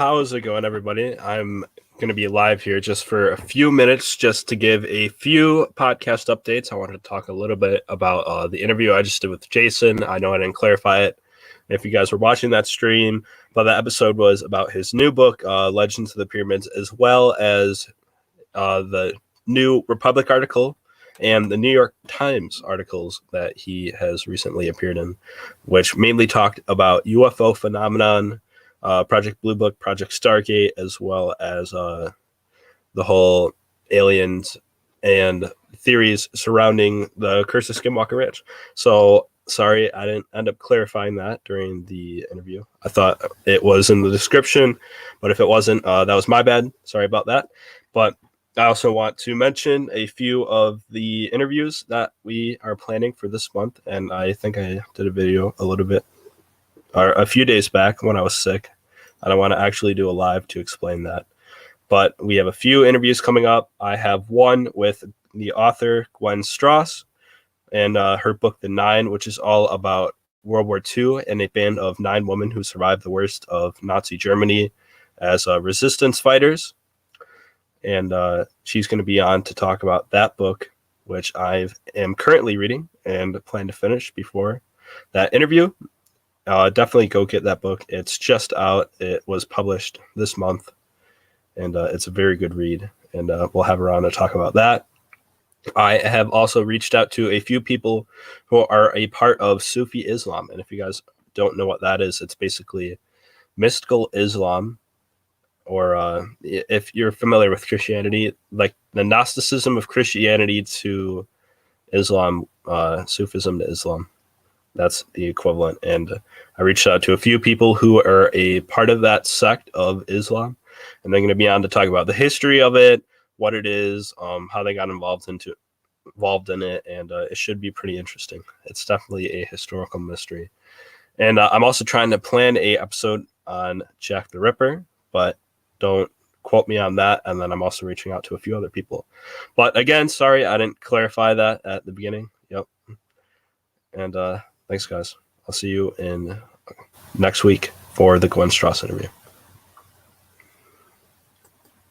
How's it going, everybody? I'm going to be live here just for a few minutes just to give a few podcast updates. I wanted to talk a little bit about the interview I just did with Jason. I know I didn't clarify it if you guys were watching that stream, but that episode was about his new book, Legends of the Pyramids, as well as the New Republic article and the New York Times articles that he has recently appeared in, which mainly talked about UFO phenomenon, Project Blue Book, Project Stargate, as well as the whole aliens and theories surrounding the Curse of Skinwalker Ranch. So sorry, I didn't end up clarifying that during the interview. I thought it was in the description, but if it wasn't, that was my bad. Sorry about that. But I also want to mention a few of the interviews that we are planning for this month. And I think I did a video a little bit or a few days back when I was sick. And I want to actually do a live to explain that. But we have a few interviews coming up. I have one with the author Gwen Strauss and her book, The Nine, which is all about World War II and a band of 9 women who survived the worst of Nazi Germany as resistance fighters. And she's going to be on to talk about that book, which I am currently reading and plan to finish before that interview. Definitely go get that book. It's just out. It was published this month, and it's a very good read. And we'll have her on to talk about that. I have also reached out to a few people who are a part of Sufi Islam. And if you guys don't know what that is, it's basically mystical Islam. Or if you're familiar with Christianity, like the Gnosticism of Christianity to Islam, Sufism to Islam. That's the equivalent. And I reached out to a few people who are a part of that sect of Islam. And they're going to be on to talk about the history of it, what it is, how they got involved in it. And it should be pretty interesting. It's definitely a historical mystery. And I'm also trying to plan a episode on Jack the Ripper, but don't quote me on that. And then I'm also reaching out to a few other people. But again, sorry, I didn't clarify that at the beginning. Yep. And thanks, guys. I'll see you in next week for the Gwen Strauss interview.